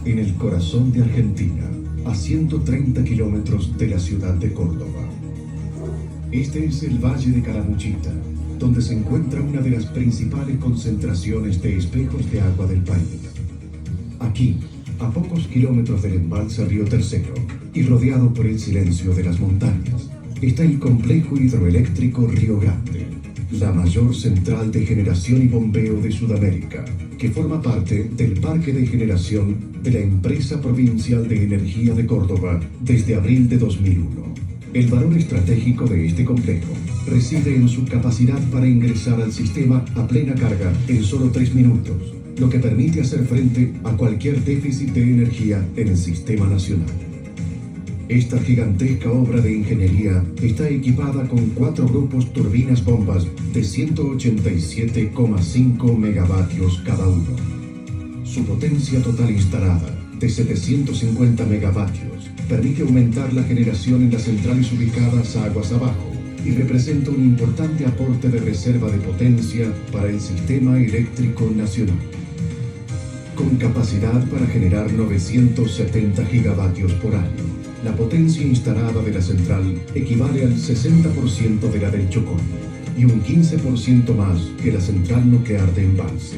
en el corazón de Argentina, a 130 kilómetros de la ciudad de Córdoba. Este es el Valle de Calamuchita, donde se encuentra una de las principales concentraciones de espejos de agua del país. Aquí, a pocos kilómetros del embalse Río Tercero y rodeado por el silencio de las montañas, está el complejo hidroeléctrico Río Grande, la mayor central de generación y bombeo de Sudamérica, que forma parte del parque de generación de la Empresa Provincial de Energía de Córdoba desde abril de 2001. El valor estratégico de este complejo reside en su capacidad para ingresar al sistema a plena carga en solo 3 minutos, lo que permite hacer frente a cualquier déficit de energía en el sistema nacional. Esta gigantesca obra de ingeniería está equipada con 4 grupos turbinas bombas de 187,5 megavatios cada uno. Su potencia total instalada, de 750 megavatios, permite aumentar la generación en las centrales ubicadas aguas abajo y representa un importante aporte de reserva de potencia para el sistema eléctrico nacional. Con capacidad para generar 970 gigavatios por año, la potencia instalada de la central equivale al 60% de la del Chocón y un 15% más que la central nuclear de Embalse.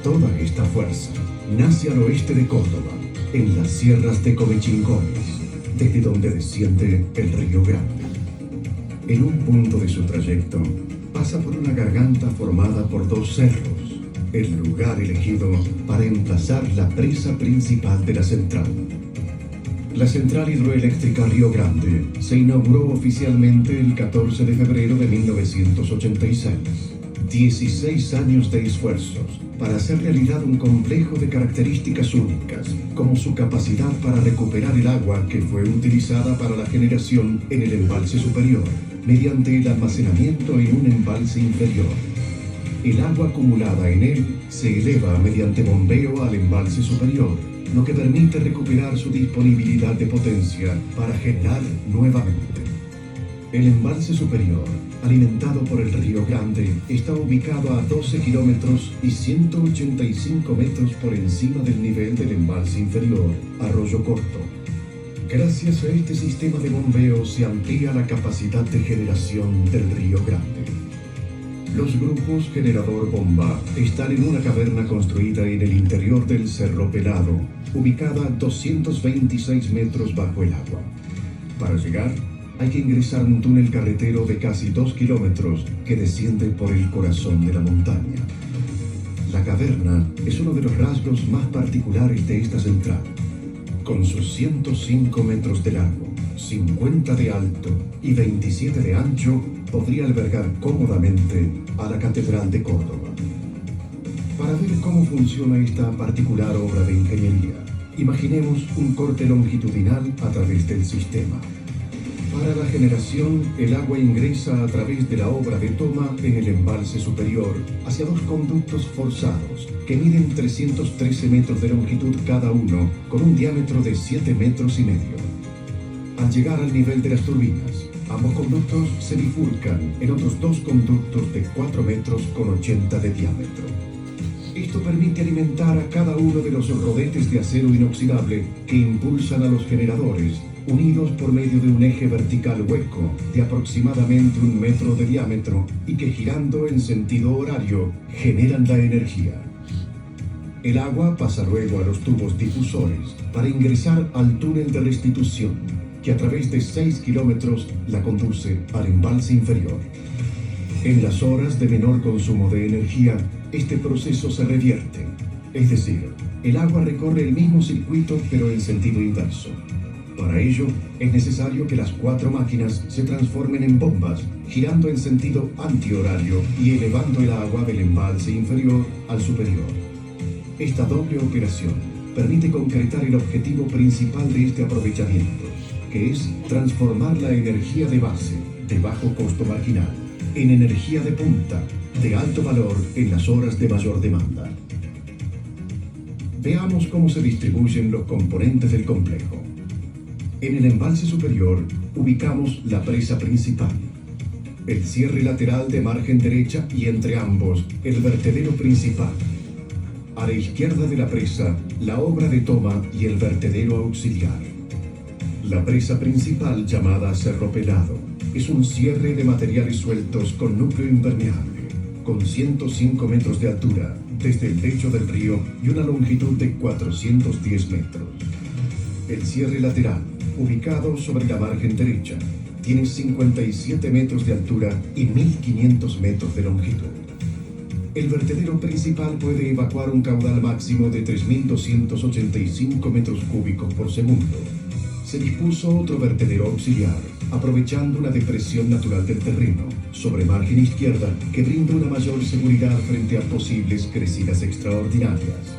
Toda esta fuerza nace al oeste de Córdoba, en las sierras de Comechingones, desde donde desciende el Río Grande. En un punto de su trayecto, pasa por una garganta formada por 2 cerros, el lugar elegido para emplazar la presa principal de la central. La central hidroeléctrica Río Grande se inauguró oficialmente el 14 de febrero de 1986. 16 años de esfuerzos para hacer realidad un complejo de características únicas, como su capacidad para recuperar el agua que fue utilizada para la generación en el embalse superior, mediante el almacenamiento en un embalse inferior. El agua acumulada en él se eleva mediante bombeo al embalse superior, lo que permite recuperar su disponibilidad de potencia para generar nuevamente. El embalse superior, alimentado por el Río Grande, está ubicado a 12 kilómetros y 185 metros por encima del nivel del embalse inferior, Arroyo Corto. Gracias a este sistema de bombeo se amplía la capacidad de generación del Río Grande. Los grupos generador bomba están en una caverna construida en el interior del Cerro Pelado, ubicada a 226 metros bajo el agua. Para llegar, hay que ingresar un túnel carretero de casi 2 kilómetros que desciende por el corazón de la montaña. La caverna es uno de los rasgos más particulares de esta central. Con sus 105 metros de largo, 50 de alto y 27 de ancho, podría albergar cómodamente a la Catedral de Córdoba. Para ver cómo funciona esta particular obra de ingeniería, imaginemos un corte longitudinal a través del sistema. Para la generación, el agua ingresa a través de la obra de toma en el embalse superior hacia 2 conductos forzados que miden 313 metros de longitud cada uno, con un diámetro de 7 metros y medio. Al llegar al nivel de las turbinas, ambos conductos se bifurcan en otros 2 conductos de 4 metros con 80 de diámetro. Esto permite alimentar a cada uno de los rodetes de acero inoxidable que impulsan a los generadores, unidos por medio de un eje vertical hueco de aproximadamente 1 metro de diámetro y que, girando en sentido horario, generan la energía. El agua pasa luego a los tubos difusores para ingresar al túnel de restitución, que a través de 6 kilómetros la conduce al embalse inferior. En las horas de menor consumo de energía, este proceso se revierte, es decir, el agua recorre el mismo circuito pero en sentido inverso. Para ello, es necesario que las 4 máquinas se transformen en bombas, girando en sentido antihorario y elevando el agua del embalse inferior al superior. Esta doble operación permite concretar el objetivo principal de este aprovechamiento, que es transformar la energía de base, de bajo costo marginal, en energía de punta, de alto valor en las horas de mayor demanda. Veamos cómo se distribuyen los componentes del complejo. En el embalse superior ubicamos la presa principal, el cierre lateral de margen derecha y entre ambos el vertedero principal. A la izquierda de la presa, la obra de toma y el vertedero auxiliar. La presa principal, llamada Cerro Pelado, es un cierre de materiales sueltos con núcleo impermeable, con 105 metros de altura desde el lecho del río y una longitud de 410 metros. El cierre lateral, ubicado sobre la margen derecha, tiene 57 metros de altura y 1.500 metros de longitud. El vertedero principal puede evacuar un caudal máximo de 3.285 metros cúbicos por segundo. Se dispuso otro vertedero auxiliar, aprovechando una depresión natural del terreno, sobre margen izquierda, que brinda una mayor seguridad frente a posibles crecidas extraordinarias.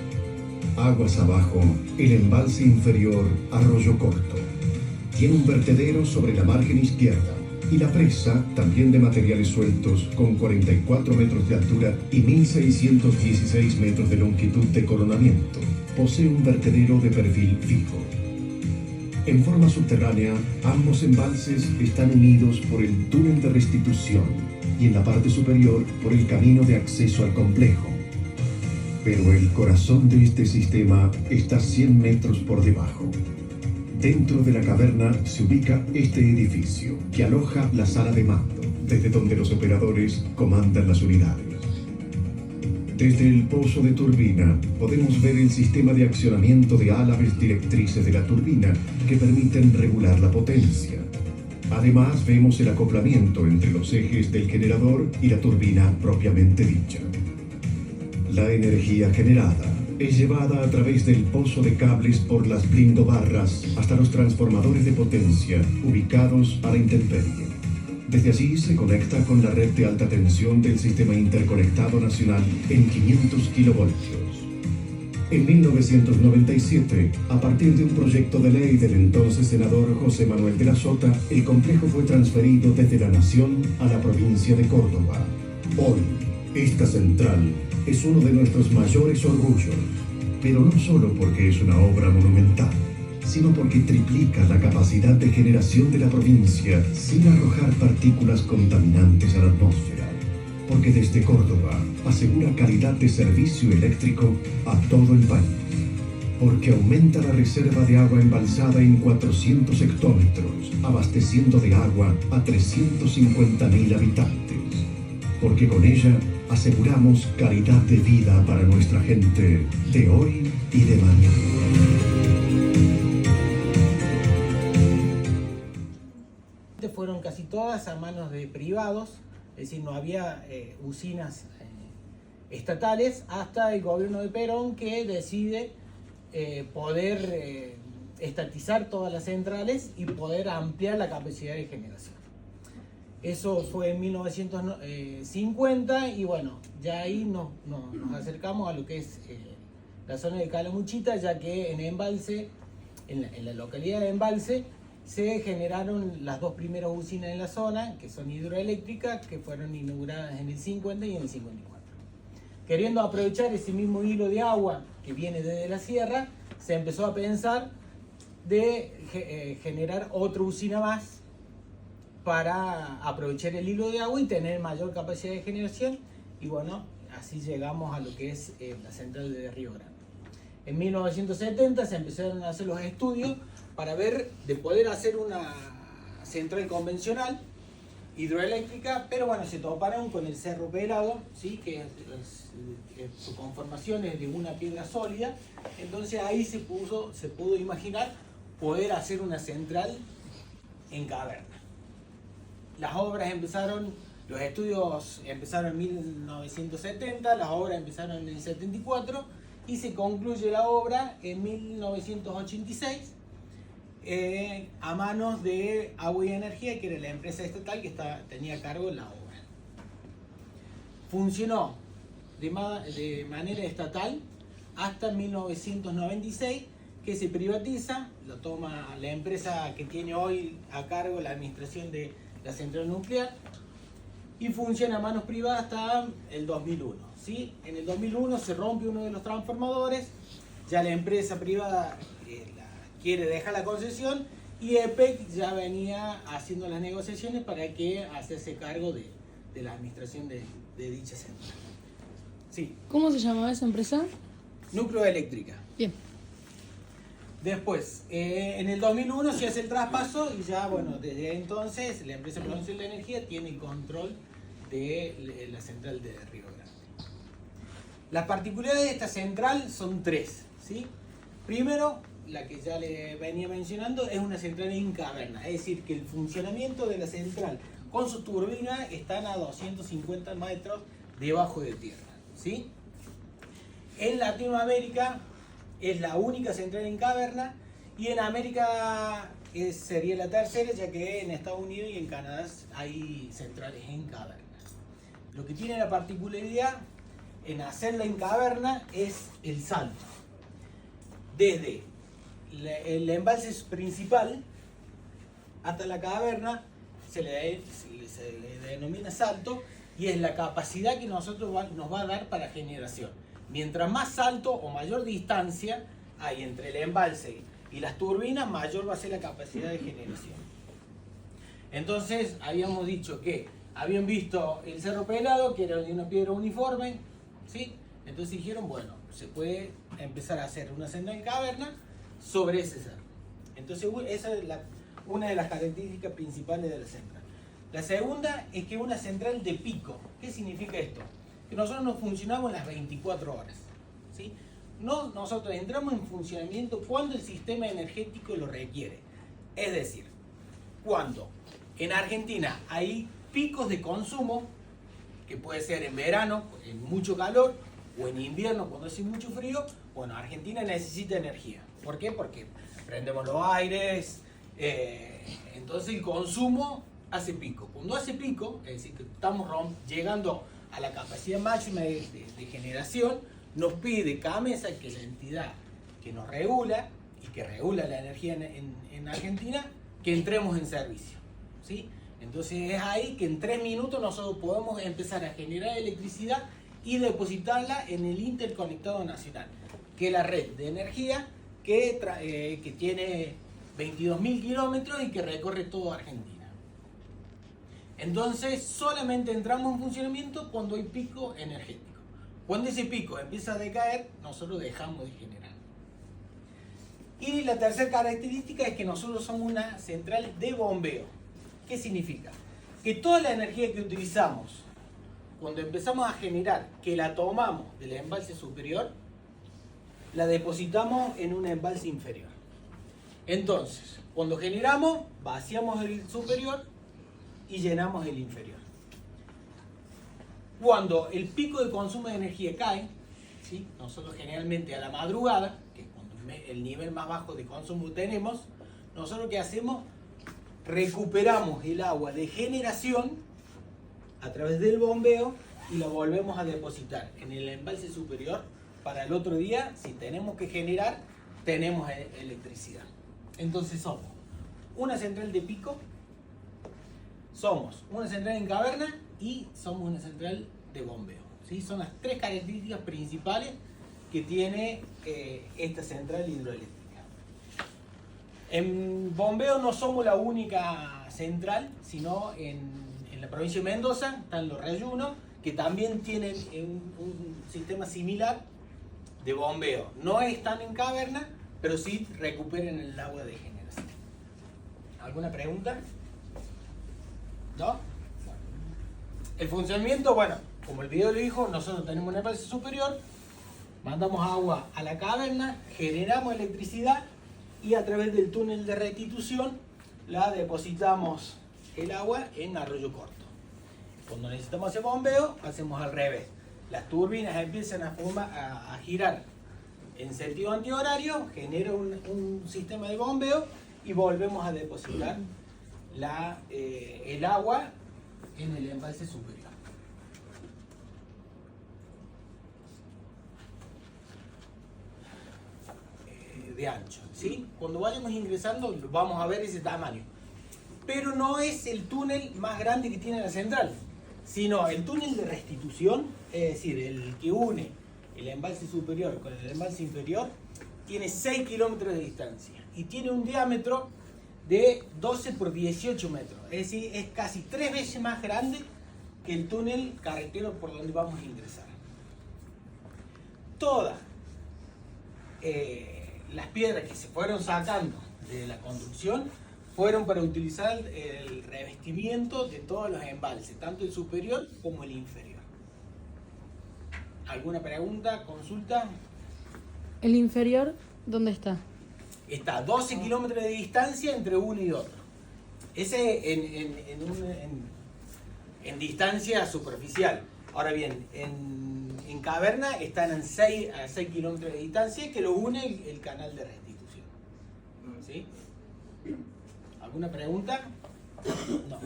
Aguas abajo, el embalse inferior, Arroyo Corto. Tiene un vertedero sobre la margen izquierda y la presa, también de materiales sueltos, con 44 metros de altura y 1.616 metros de longitud de coronamiento, posee un vertedero de perfil fijo. En forma subterránea, ambos embalses están unidos por el túnel de restitución y en la parte superior por el camino de acceso al complejo. Pero el corazón de este sistema está 100 metros por debajo. Dentro de la caverna se ubica este edificio, que aloja la sala de mando, desde donde los operadores comandan las unidades. Desde el pozo de turbina podemos ver el sistema de accionamiento de álabes directrices de la turbina que permiten regular la potencia. Además vemos el acoplamiento entre los ejes del generador y la turbina propiamente dicha. La energía generada es llevada a través del pozo de cables por las blindobarras hasta los transformadores de potencia ubicados a la intemperie. Desde allí se conecta con la red de alta tensión del Sistema Interconectado Nacional en 500 kilovoltios. En 1997, a partir de un proyecto de ley del entonces senador José Manuel de la Sota, el complejo fue transferido desde la Nación a la provincia de Córdoba. Hoy, esta central es uno de nuestros mayores orgullos, pero no solo porque es una obra monumental, sino porque triplica la capacidad de generación de la provincia sin arrojar partículas contaminantes a la atmósfera, porque desde Córdoba asegura calidad de servicio eléctrico a todo el país, porque aumenta la reserva de agua embalsada en 400 hectómetros, abasteciendo de agua a 350.000 habitantes, porque con ella aseguramos calidad de vida para nuestra gente de hoy y de mañana. Fueron casi todas a manos de privados, es decir, no había usinas estatales hasta el gobierno de Perón, que decide poder estatizar todas las centrales y poder ampliar la capacidad de generación. Eso fue en 1950 y bueno, ya ahí nos acercamos a lo que es la zona de Calamuchita, ya que en Embalse, en la localidad de Embalse, se generaron las dos primeras usinas en la zona, que son hidroeléctricas, que fueron inauguradas en el 50 y en el 54. Queriendo aprovechar ese mismo hilo de agua que viene desde la sierra, se empezó a pensar de generar otra usina más para aprovechar el hilo de agua y tener mayor capacidad de generación, y bueno, así llegamos a lo que es la central de Río Grande. En 1970 se empezaron a hacer los estudios para ver de poder hacer una central convencional hidroeléctrica, pero bueno, se toparon con el Cerro Pelado, ¿sí? que su conformación es de una piedra sólida, entonces ahí se pudo imaginar poder hacer una central en caverna. Las obras empezaron, los estudios empezaron en 1970, las obras empezaron en el 74 y se concluye la obra en 1986 a manos de Agua y Energía, que era la empresa estatal que tenía a cargo la obra. Funcionó de manera estatal hasta 1996, que se privatiza, lo toma la empresa que tiene hoy a cargo la administración de la central nuclear, y funciona a manos privadas hasta el 2001. ¿Sí? En el 2001 se rompe uno de los transformadores, ya la empresa privada quiere dejar la concesión y EPEC ya venía haciendo las negociaciones para que hacerse cargo de la administración de dicha central. Sí. ¿Cómo se llamaba esa empresa? Núcleo eléctrica. Bien. Después, en el 2001 se hace el traspaso y ya, bueno, desde entonces la empresa de producción de energía tiene el control de la central de Río Grande. Las particularidades de esta central son tres, ¿sí? Primero, la que ya le venía mencionando, es una central en caverna, es decir, que el funcionamiento de la central con su turbina están a 250 metros debajo de tierra, ¿sí? En Latinoamérica es la única central en caverna y en América sería la tercera, ya que en Estados Unidos y en Canadá hay centrales en caverna. Lo que tiene la particularidad en hacerla en caverna es el salto. Desde el embalse principal hasta la caverna se le denomina salto y es la capacidad que nos va a dar para generación. Mientras más salto o mayor distancia hay entre el embalse y las turbinas, mayor va a ser la capacidad de generación. Entonces, habíamos dicho que habían visto el Cerro Pelado, que era de una piedra uniforme, ¿sí? Entonces dijeron, bueno, se puede empezar a hacer una senda en caverna sobre ese cerro. Entonces, esa es una de las características principales de la central. La segunda es que es una central de pico. ¿Qué significa esto? Que nosotros no funcionamos las 24 horas, ¿sí? No, nosotros entramos en funcionamiento cuando el sistema energético lo requiere. Es decir, cuando en Argentina hay picos de consumo, que puede ser en verano, en mucho calor, o en invierno cuando hace mucho frío, bueno, Argentina necesita energía. ¿Por qué? Porque prendemos los aires, entonces el consumo hace pico. Cuando hace pico, es decir, que estamos llegando a la capacidad máxima de generación, nos pide CAMESA, que es la entidad que nos regula y que regula la energía en Argentina, que entremos en servicio, ¿sí? Entonces es ahí que en 3 minutos nosotros podemos empezar a generar electricidad y depositarla en el interconectado nacional, que es la red de energía que tiene 22.000 kilómetros y que recorre toda Argentina. Entonces solamente entramos en funcionamiento cuando hay pico energético. Cuando ese pico empieza a decaer, nosotros dejamos de generar. Y la tercera característica es que nosotros somos una central de bombeo. ¿Qué significa? Que toda la energía que utilizamos cuando empezamos a generar, que la tomamos del embalse superior, la depositamos en un embalse inferior. Entonces, cuando generamos, vaciamos el superior y llenamos el inferior. Cuando el pico de consumo de energía cae, ¿sí? Nosotros generalmente a la madrugada, que es cuando el nivel más bajo de consumo tenemos, nosotros ¿qué hacemos? Recuperamos el agua de generación a través del bombeo y la volvemos a depositar en el embalse superior para el otro día, si tenemos que generar, tenemos electricidad. Entonces somos una central de pico, somos una central en caverna y somos una central de bombeo, ¿sí? Son las tres características principales que tiene esta central hidroeléctrica. En bombeo no somos la única central, sino en la provincia de Mendoza están los Reyunos, que también tienen un sistema similar de bombeo. No están en caverna, pero sí recuperan el agua de generación. ¿Alguna pregunta? ¿No? El funcionamiento, bueno, como el video lo dijo, nosotros tenemos un embalse superior, mandamos agua a la caverna, generamos electricidad y a través del túnel de restitución la depositamos el agua en Arroyo Corto. Cuando necesitamos hacer bombeo, hacemos al revés. Las turbinas empiezan a girar en sentido antihorario, genera un sistema de bombeo y volvemos a depositar el agua en el embalse superior. De ancho, ¿sí? Cuando vayamos ingresando vamos a ver ese tamaño, pero no es el túnel más grande que tiene la central, sino el túnel de restitución, es decir, el que une el embalse superior con el embalse inferior, tiene 6 kilómetros de distancia y tiene un diámetro de 12 por 18 metros, es decir, es casi 3 veces más grande que el túnel carretero por donde vamos a ingresar. Toda las piedras que se fueron sacando de la construcción fueron para utilizar el revestimiento de todos los embalses, tanto el superior como el inferior. ¿Alguna pregunta, consulta? ¿El inferior dónde está? Está a 12 kilómetros de distancia entre uno y otro. Ese en distancia superficial. Ahora bien, en caverna están a 6 kilómetros de distancia que lo une el canal de restitución. ¿Sí? ¿Alguna pregunta? No.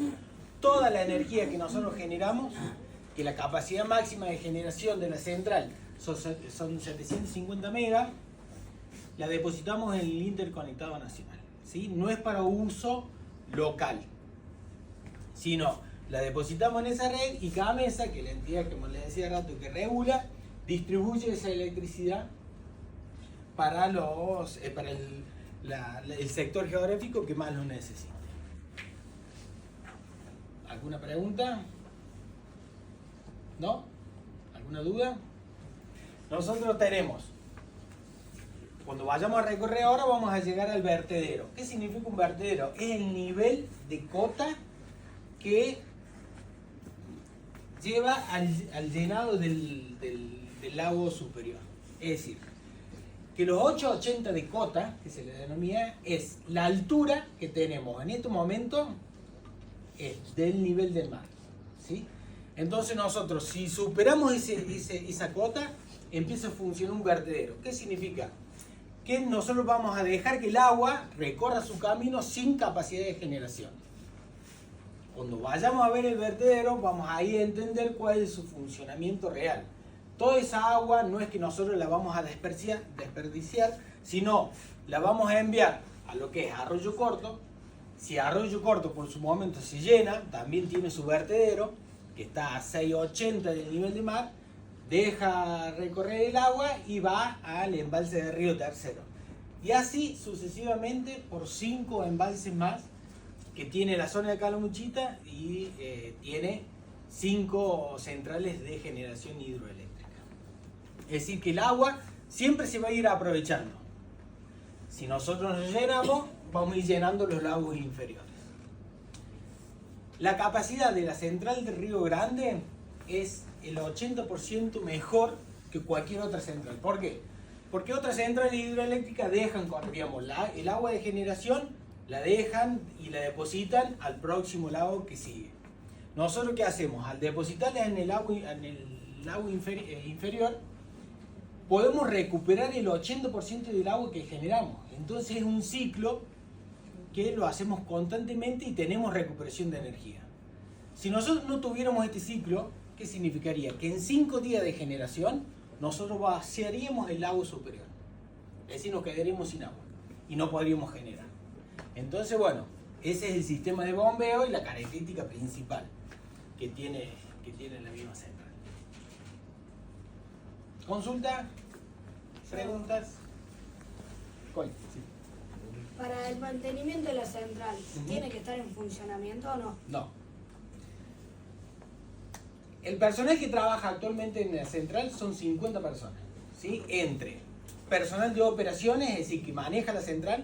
Toda la energía que nosotros generamos, que la capacidad máxima de generación de la central son 750 megas, la depositamos en el interconectado nacional. ¿Sí? No es para uso local, sino la depositamos en esa red y cada mesa, que la entidad, como les decía hace rato, que regula, distribuye esa electricidad para el sector geográfico que más lo necesite. ¿Alguna pregunta? ¿No? ¿Alguna duda? Nosotros tenemos, cuando vayamos a recorrer ahora, vamos a llegar al vertedero. ¿Qué significa un vertedero? Es el nivel de cota que lleva al llenado del lago superior. Es decir, que los 880 de cota, que se le denomina, es la altura que tenemos en este momento del nivel del mar. ¿Sí? Entonces nosotros, si superamos esa cota, empieza a funcionar un vertedero. ¿Qué significa? Que nosotros vamos a dejar que el agua recorra su camino sin capacidad de generación. Cuando vayamos a ver el vertedero, vamos a ir a entender cuál es su funcionamiento real. Toda esa agua no es que nosotros la vamos a desperdiciar, sino la vamos a enviar a lo que es Arroyo Corto. Si Arroyo Corto por su momento se llena, también tiene su vertedero, que está a 680 del nivel de mar, deja recorrer el agua y va al embalse de Río Tercero. Y así sucesivamente por 5 embalses más que tiene la zona de Calamuchita y tiene 5 centrales de generación hidroeléctrica. Es decir, que el agua siempre se va a ir aprovechando. Si nosotros nos llenamos, vamos a ir llenando los lagos inferiores. La capacidad de la central de Río Grande es el 80% mejor que cualquier otra central. ¿Por qué? Porque otras centrales hidroeléctricas dejan, digamos, el agua de generación, la dejan y la depositan al próximo lago que sigue. Nosotros, ¿qué hacemos? Al depositarla en el lago inferior, podemos recuperar el 80% del agua que generamos. Entonces es un ciclo que lo hacemos constantemente y tenemos recuperación de energía. Si nosotros no tuviéramos este ciclo, ¿qué significaría? Que en 5 días de generación nosotros vaciaríamos el lago superior. Es decir, nos quedaríamos sin agua y no podríamos generar. Entonces, bueno, ese es el sistema de bombeo y la característica principal que tiene la misma central. ¿Consulta? ¿Preguntas? ¿Cuál? Sí. Para el mantenimiento de la central, ¿tiene que estar en funcionamiento o no? No. El personal que trabaja actualmente en la central son 50 personas, ¿sí? Entre personal de operaciones, es decir, que maneja la central,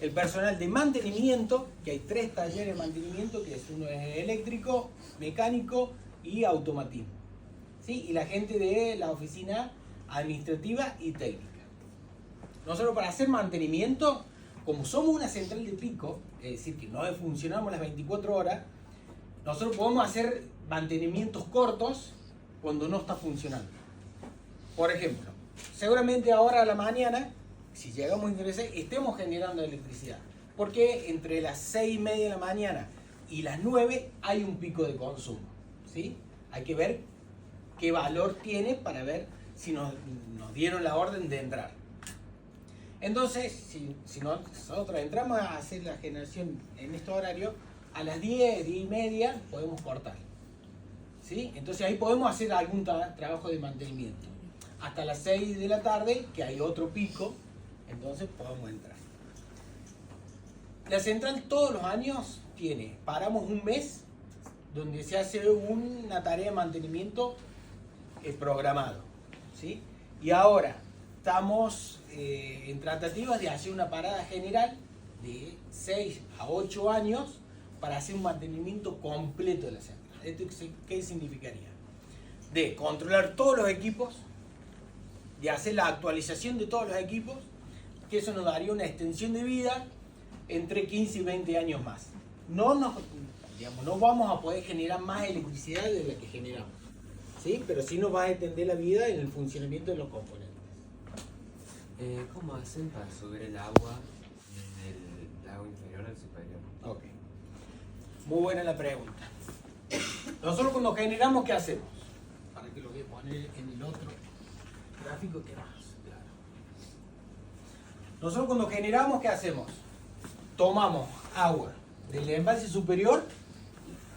el personal de mantenimiento, que hay 3 talleres de mantenimiento, que uno es eléctrico, mecánico y automatismo, ¿sí? Y la gente de la oficina administrativa y técnica. Nosotros, para hacer mantenimiento, como somos una central de pico, es decir, que no funcionamos las 24 horas, nosotros podemos hacer mantenimientos cortos cuando no está funcionando. Por ejemplo, seguramente ahora a la mañana, si llegamos a ingresar, estemos generando electricidad. Porque entre las 6:30 de la mañana y las 9 hay un pico de consumo, ¿sí? Hay que ver qué valor tiene para ver si nos dieron la orden de entrar. Entonces, si nosotros entramos a hacer la generación en este horario, a las 10:30 podemos cortar, ¿sí? Entonces ahí podemos hacer algún trabajo de mantenimiento. Hasta las 6 de la tarde, que hay otro pico, entonces podemos entrar. La central todos los años paramos un mes donde se hace una tarea de mantenimiento programado, ¿sí? Y ahora estamos en tratativas de hacer una parada general de 6 a 8 años para hacer un mantenimiento completo de la central. ¿Esto qué significaría? De controlar todos los equipos, de hacer la actualización de todos los equipos, que eso nos daría una extensión de vida entre 15 y 20 años más. No vamos a poder generar más electricidad de la que generamos, ¿sí? Pero sí nos va a extender la vida en el funcionamiento de los componentes. ¿Cómo hacen para subir el agua del lago inferior al superior? Ok. Muy buena la pregunta. Nosotros cuando generamos, ¿qué hacemos? Para que lo voy a poner en el otro gráfico que más claro. Nosotros cuando generamos, ¿qué hacemos? Tomamos agua del embalse superior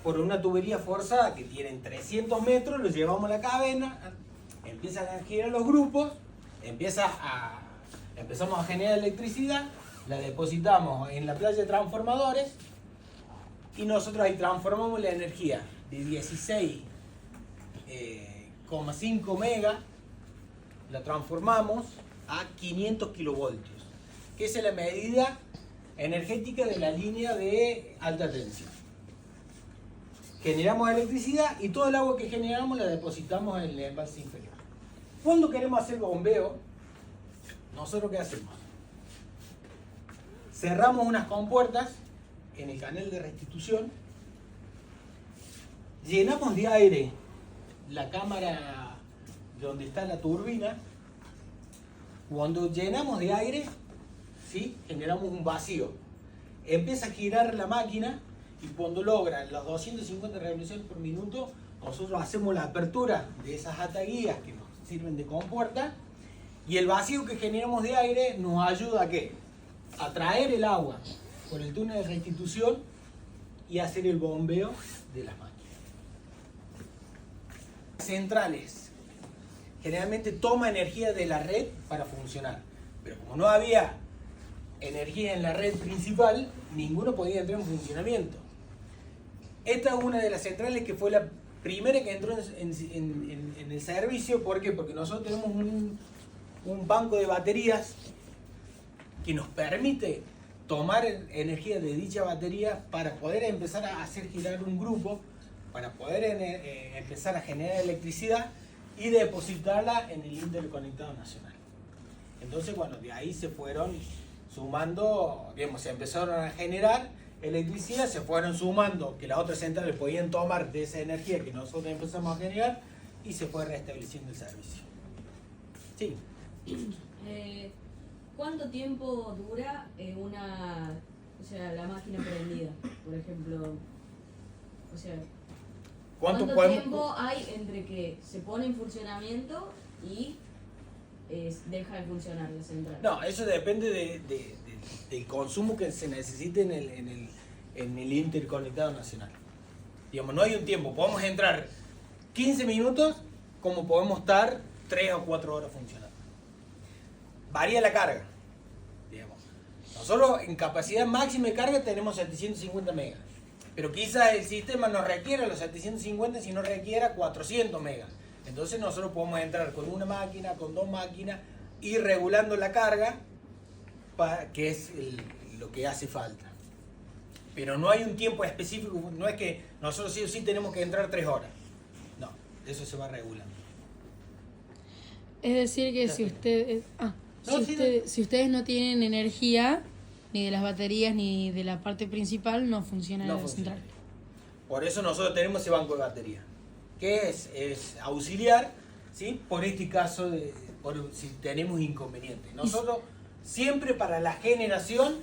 por una tubería forzada que tiene 300 metros, lo llevamos a la cadena, empiezan a girar los grupos, empezamos a generar electricidad, la depositamos en la playa de transformadores y nosotros ahí transformamos la energía de 16,5 mega, la transformamos a 500 kilovoltios, que es la medida energética de la línea de alta tensión. Generamos electricidad y todo el agua que generamos la depositamos en el embalse inferior. Cuando queremos hacer bombeo, ¿nosotros qué hacemos? Cerramos unas compuertas en el canal de restitución, llenamos de aire la cámara donde está la turbina. Cuando llenamos de aire, ¿sí? Generamos un vacío. Empieza a girar la máquina y cuando logra las 250 revoluciones por minuto, nosotros hacemos la apertura de esas ataguías que nos sirven de compuerta y el vacío que generamos de aire nos ayuda a ¿qué? A traer el agua por el túnel de restitución y hacer el bombeo de las máquinas. Centrales generalmente toma energía de la red para funcionar, pero como no había energía en la red principal, ninguno podía entrar en funcionamiento. Esta es una de las centrales que fue la primera que entró en el servicio. ¿Por qué? Porque nosotros tenemos un banco de baterías que nos permite tomar energía de dicha batería para poder empezar a hacer girar un grupo, para poder empezar a generar electricidad y depositarla en el interconectado nacional. Entonces, bueno, de ahí se fueron sumando, digamos, se empezaron a generar electricidad, se fueron sumando que las otras centrales podían tomar de esa energía que nosotros empezamos a generar y se fue restableciendo el servicio. Sí. ¿Cuánto tiempo dura la máquina prendida, por ejemplo? O sea, ¿cuánto tiempo hay entre que se pone en funcionamiento y deja de funcionar la central? No, eso depende del consumo que se necesite en el interconectado nacional. Digamos, no hay un tiempo, podemos entrar 15 minutos como podemos estar 3 o 4 horas funcionando. Varía la carga, digamos. Nosotros en capacidad máxima de carga tenemos 750 megas, pero quizás el sistema no requiera los 750, sino requiera 400 megas. Entonces nosotros podemos entrar con una máquina, con 2 máquinas, ir regulando la carga, que es lo que hace falta. Pero no hay un tiempo específico, no es que nosotros sí o sí tenemos que entrar 3 horas. No, eso se va regulando. Es decir que si ustedes no tienen energía, ni de las baterías, ni de la parte principal, no funciona la central. Por eso nosotros tenemos ese banco de batería, que es auxiliar, ¿sí? Por este caso, si tenemos inconvenientes. Nosotros siempre para la generación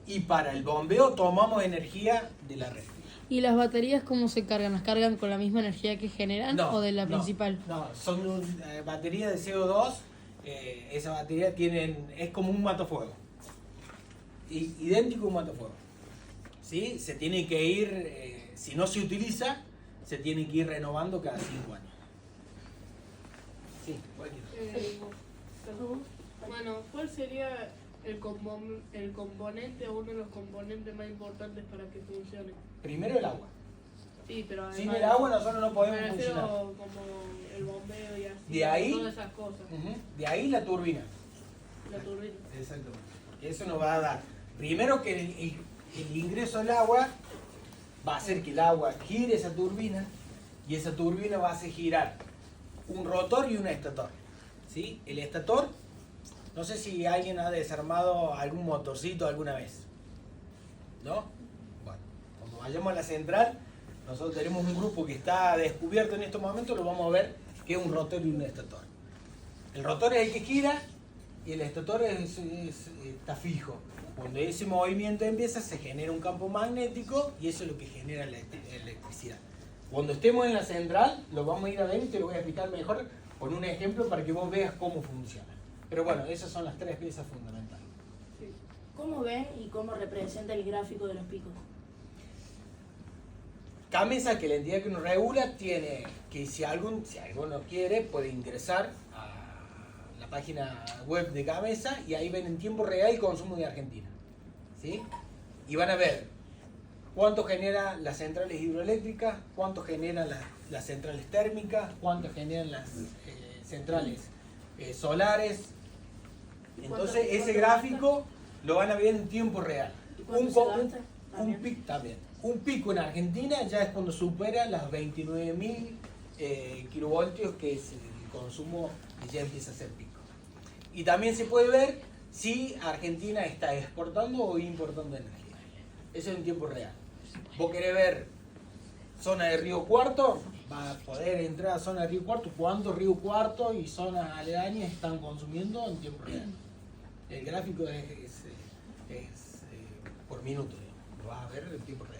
y para el bombeo tomamos energía de la red. ¿Y las baterías cómo se cargan? ¿Las cargan con la misma energía que generan o de la principal? No, son baterías de CO2. Esa batería es como un matafuego. Idéntico a un matafuego. ¿Sí? Se tiene que ir, si no se utiliza, se tiene que ir renovando cada 5 años. Sí, bueno, ¿cuál sería el componente o uno de los componentes más importantes para que funcione? Primero el agua. Sí, pero además, sin el agua nosotros no podemos funcionar. Como el bombeo y así, De ahí, todas esas cosas. De ahí la turbina. La turbina. Exactamente. Porque eso nos va a dar, primero que el ingreso del agua va a hacer que el agua gire esa turbina y esa turbina va a hacer girar un rotor y un estator. ¿Sí? El estator, no sé si alguien ha desarmado algún motorcito alguna vez. ¿No? Bueno, cuando vayamos a la central, nosotros tenemos un grupo que está descubierto en estos momentos, lo vamos a ver, que es un rotor y un estator. El rotor es el que gira y el estator está fijo. Cuando ese movimiento empieza, se genera un campo magnético y eso es lo que genera la electricidad. Cuando estemos en la central, lo vamos a ir a ver y te lo voy a explicar mejor con un ejemplo para que vos veas cómo funciona. Pero bueno, esas son las tres piezas fundamentales. ¿Cómo ven y cómo representa el gráfico de los picos? Gamesa, que la entidad que nos regula, tiene que si alguno quiere, puede ingresar a la página web de Gamesa y ahí ven en tiempo real el consumo de Argentina. ¿Sí? Y van a ver cuánto genera las centrales hidroeléctricas, cuánto generan las centrales térmicas, cuánto generan las centrales solares. Entonces ese gráfico lo van a ver en tiempo real. Un pico en Argentina ya es cuando supera las 29.000 kilovoltios, que es el consumo que ya empieza a ser pico. Y también se puede ver si Argentina está exportando o importando energía. Eso es en tiempo real. Vos querés ver zona de Río Cuarto, va a poder entrar a zona de Río Cuarto, cuántos Río Cuarto y zonas aledañas están consumiendo en tiempo real. El gráfico es por minuto, lo vas a ver en tiempo real.